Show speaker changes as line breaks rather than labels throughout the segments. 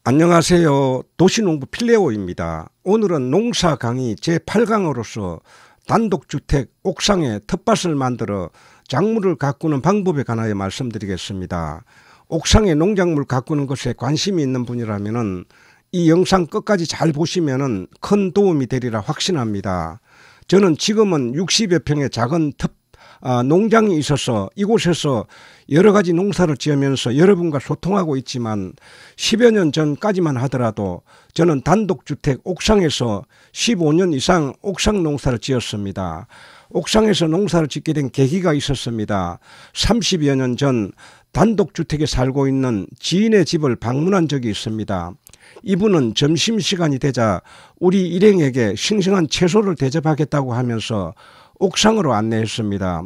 안녕하세요. 도시농부 필레오입니다. 오늘은 농사 강의 제8강으로서 단독주택 옥상에 텃밭을 만들어 작물을 가꾸는 방법에 관하여 말씀드리겠습니다. 옥상에 농작물 가꾸는 것에 관심이 있는 분이라면 이 영상 끝까지 잘 보시면 큰 도움이 되리라 확신합니다. 저는 지금은 60여 평의 작은 농장이 있어서 이곳에서 여러가지 농사를 지으면서 여러분과 소통하고 있지만 10여 년 전까지만 하더라도 저는 단독주택 옥상에서 15년 이상 옥상 농사를 지었습니다. 옥상에서 농사를 짓게 된 계기가 있었습니다. 30여 년 전 단독주택에 살고 있는 지인의 집을 방문한 적이 있습니다. 이분은 점심시간이 되자 우리 일행에게 싱싱한 채소를 대접하겠다고 하면서 옥상으로 안내했습니다.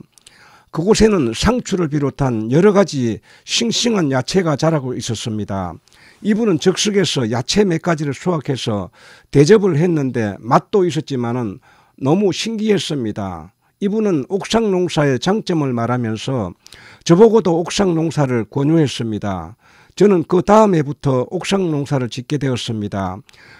그곳에는 상추를 비롯한 여러가지 싱싱한 야채가 자라고 있었습니다. 이분은 즉석에서 야채 몇 가지를 수확해서 대접을 했는데 맛도 있었지만은 너무 신기했습니다. 이분은 옥상 농사의 장점을 말하면서 저보고도 옥상 농사를 권유했습니다. 저는 그 다음 해부터 옥상 농사를 짓게 되었습니다.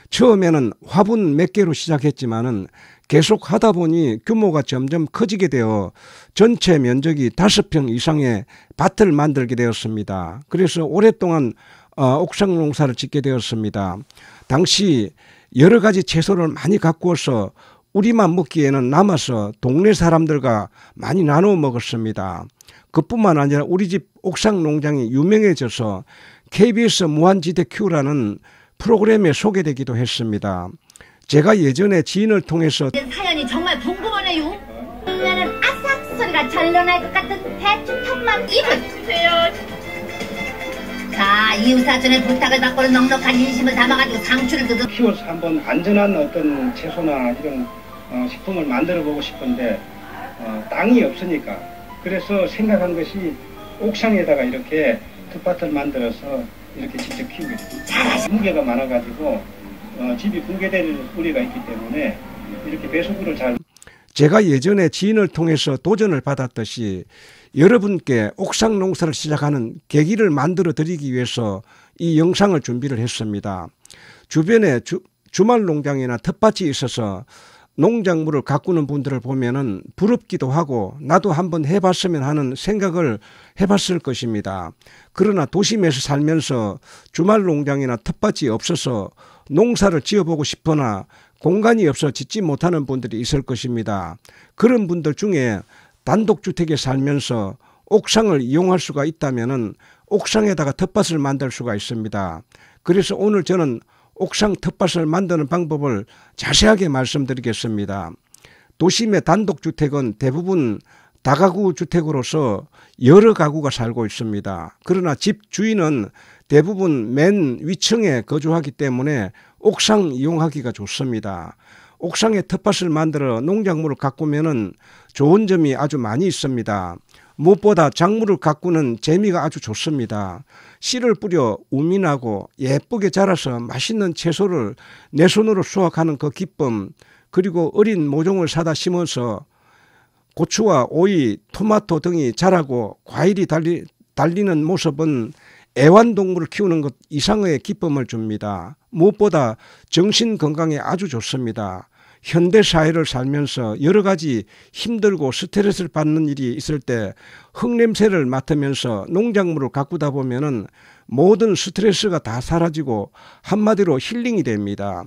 처음에는 화분 몇 개로 시작했지만은 계속 하다 보니 규모가 점점 커지게 되어 전체 면적이 5평 이상의 밭을 만들게 되었습니다. 그래서 오랫동안 옥상 농사를 짓게 되었습니다. 당시 여러 가지 채소를 많이 가꾸어서 우리만 먹기에는 남아서 동네 사람들과 많이 나누어 먹었습니다. 그뿐만 아니라 우리 집 옥상 농장이 유명해져서 KBS 무한지대 Q라는 프로그램에 소개되기도 했습니다. 제가 예전에 지인을 통해서
사연이 정말 궁금하네요. 나는 아삭 소리가 절로 날 것 같은 대추 턱만 입을 주세요. 자, 이웃사촌의 부탁을 받고는 넉넉한 인심을 담아가지고 상추를 두고
키워서 한번 안전한 어떤 채소나 이런 식품을 만들어 보고 싶은데 땅이 없으니까, 그래서 생각한 것이 옥상에다가 이렇게 텃밭을 만들어서 이렇게 직접 키우게 됩니다. 무게가 많아가지고 집이 붕괴될 우려가 있기 때문에 이렇게 배수구를 잘.
제가 예전에 지인을 통해서 도전을 받았듯이 여러분께 옥상 농사를 시작하는 계기를 만들어 드리기 위해서 이 영상을 준비를 했습니다. 주변에 주말 농장이나 텃밭이 있어서 농작물을 가꾸는 분들을 보면은 부럽기도 하고 나도 한번 해봤으면 하는 생각을 해봤을 것입니다. 그러나 도심에서 살면서 주말 농장이나 텃밭이 없어서 농사를 지어보고 싶으나 공간이 없어 짓지 못하는 분들이 있을 것입니다. 그런 분들 중에 단독주택에 살면서 옥상을 이용할 수가 있다면은 옥상에다가 텃밭을 만들 수가 있습니다. 그래서 오늘 저는 옥상 텃밭을 만드는 방법을 자세하게 말씀드리겠습니다. 도심의 단독주택은 대부분 다가구 주택으로서 여러 가구가 살고 있습니다. 그러나 집 주인은 대부분 맨 위층에 거주하기 때문에 옥상 이용하기가 좋습니다. 옥상에 텃밭을 만들어 농작물을 가꾸면은 좋은 점이 아주 많이 있습니다. 무엇보다 작물을 가꾸는 재미가 아주 좋습니다. 씨를 뿌려 우민하고 예쁘게 자라서 맛있는 채소를 내 손으로 수확하는 그 기쁨, 그리고 어린 모종을 사다 심어서 고추와 오이, 토마토 등이 자라고 과일이 달리는 모습은 애완동물을 키우는 것 이상의 기쁨을 줍니다. 무엇보다 정신 건강에 아주 좋습니다. 현대사회를 살면서 여러 가지 힘들고 스트레스를 받는 일이 있을 때 흙냄새를 맡으면서 농작물을 가꾸다 보면은 모든 스트레스가 다 사라지고 한마디로 힐링이 됩니다.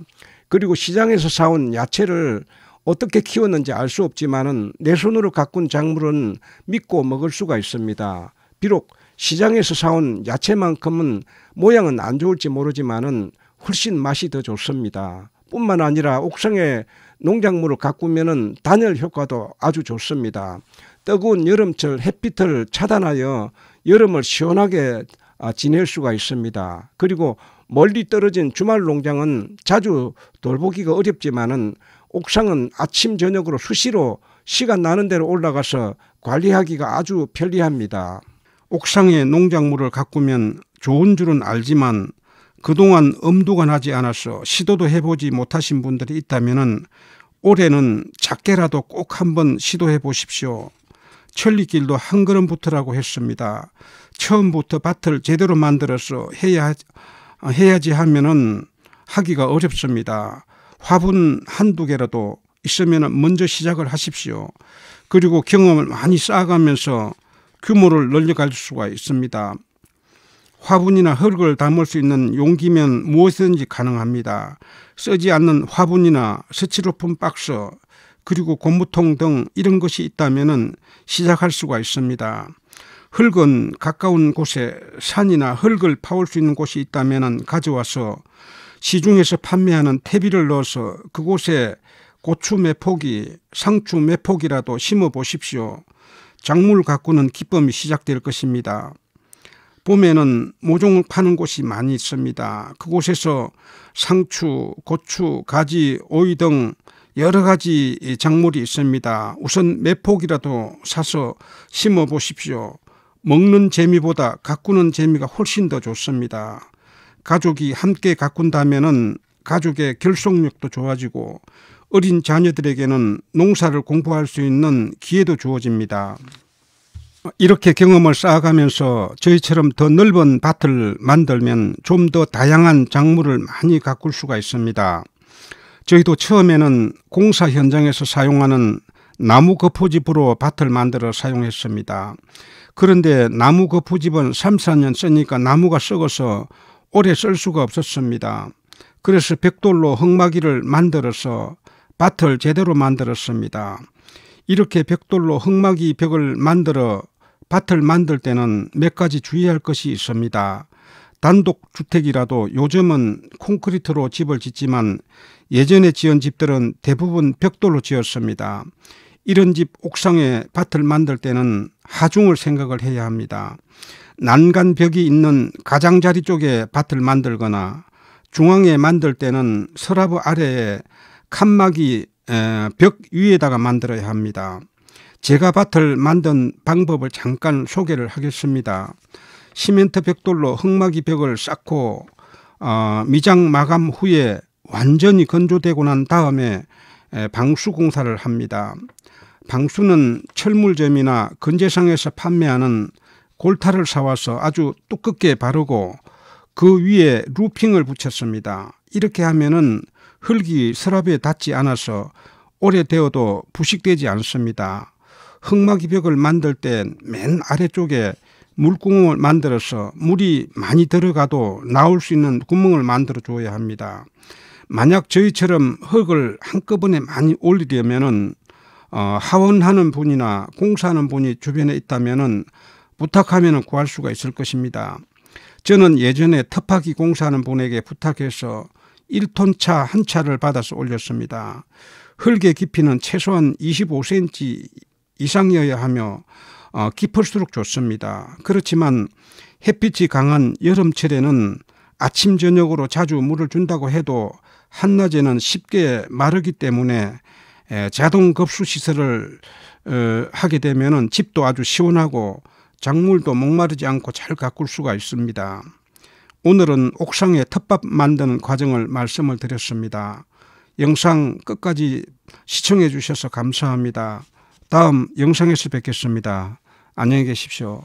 그리고 시장에서 사온 야채를 어떻게 키웠는지 알 수 없지만은 내 손으로 가꾼 작물은 믿고 먹을 수가 있습니다. 비록 시장에서 사온 야채만큼은 모양은 안 좋을지 모르지만은 훨씬 맛이 더 좋습니다. 뿐만 아니라 옥상에 농작물을 가꾸면은 단열 효과도 아주 좋습니다. 뜨거운 여름철 햇빛을 차단하여 여름을 시원하게 지낼 수가 있습니다. 그리고 멀리 떨어진 주말 농장은 자주 돌보기가 어렵지만은 옥상은 아침 저녁으로 수시로 시간 나는 대로 올라가서 관리하기가 아주 편리합니다. 옥상에 농작물을 가꾸면 좋은 줄은 알지만 그동안 엄두가 나지 않아서 시도도 해보지 못하신 분들이 있다면 올해는 작게라도 꼭 한번 시도해 보십시오. 천리길도 한 걸음부터라고 했습니다. 처음부터 밭을 제대로 만들어서 해야 해야지 하면은 하기가 어렵습니다. 화분 한두 개라도 있으면 먼저 시작을 하십시오. 그리고 경험을 많이 쌓아가면서 규모를 늘려갈 수가 있습니다. 화분이나 흙을 담을 수 있는 용기면 무엇이든지 가능합니다. 쓰지 않는 화분이나 스티로폼 박스 그리고 고무통 등 이런 것이 있다면 시작할 수가 있습니다. 흙은 가까운 곳에 산이나 흙을 파올 수 있는 곳이 있다면 가져와서 시중에서 판매하는 퇴비를 넣어서 그곳에 고추 몇 포기, 상추 몇 포기라도 심어 보십시오. 작물 가꾸는 기쁨이 시작될 것입니다. 봄에는 모종을 파는 곳이 많이 있습니다. 그곳에서 상추, 고추, 가지, 오이 등 여러 가지 작물이 있습니다. 우선 몇 포기라도 사서 심어 보십시오. 먹는 재미보다 가꾸는 재미가 훨씬 더 좋습니다. 가족이 함께 가꾼다면은 가족의 결속력도 좋아지고 어린 자녀들에게는 농사를 공부할 수 있는 기회도 주어집니다. 이렇게 경험을 쌓아가면서 저희처럼 더 넓은 밭을 만들면 좀 더 다양한 작물을 많이 가꿀 수가 있습니다. 저희도 처음에는 공사 현장에서 사용하는 나무 거푸집으로 밭을 만들어 사용했습니다. 그런데 나무 거푸집은 3, 4년 쓰니까 나무가 썩어서 오래 쓸 수가 없었습니다. 그래서 벽돌로 흙막이를 만들어서 밭을 제대로 만들었습니다. 이렇게 벽돌로 흙막이 벽을 만들어 밭을 만들 때는 몇 가지 주의할 것이 있습니다. 단독주택이라도 요즘은 콘크리트로 집을 짓지만 예전에 지은 집들은 대부분 벽돌로 지었습니다. 이런 집 옥상에 밭을 만들 때는 하중을 생각을 해야 합니다. 난간벽이 있는 가장자리 쪽에 밭을 만들거나 중앙에 만들 때는 서라브 아래에 칸막이 벽 위에다가 만들어야 합니다. 제가 밭을 만든 방법을 잠깐 소개를 하겠습니다. 시멘트 벽돌로 흙막이 벽을 쌓고 미장 마감 후에 완전히 건조되고 난 다음에 방수 공사를 합니다. 방수는 철물점이나 건재상에서 판매하는 골타를 사와서 아주 두껍게 바르고 그 위에 루핑을 붙였습니다. 이렇게 하면은 흙이 서랍에 닿지 않아서 오래되어도 부식되지 않습니다. 흙막이 벽을 만들 때 맨 아래쪽에 물구멍을 만들어서 물이 많이 들어가도 나올 수 있는 구멍을 만들어 줘야 합니다. 만약 저희처럼 흙을 한꺼번에 많이 올리려면은 하원하는 분이나 공사하는 분이 주변에 있다면은 부탁하면 구할 수가 있을 것입니다. 저는 예전에 터파기 공사하는 분에게 부탁해서 1톤차 한 차를 받아서 올렸습니다. 흙의 깊이는 최소한 25cm 이상이어야 하며 깊을수록 좋습니다. 그렇지만 햇빛이 강한 여름철에는 아침 저녁으로 자주 물을 준다고 해도 한낮에는 쉽게 마르기 때문에 자동 급수 시설을 하게 되면 집도 아주 시원하고 작물도 목마르지 않고 잘 가꿀 수가 있습니다. 오늘은 옥상에 텃밭 만드는 과정을 말씀을 드렸습니다. 영상 끝까지 시청해 주셔서 감사합니다. 다음 영상에서 뵙겠습니다. 안녕히 계십시오.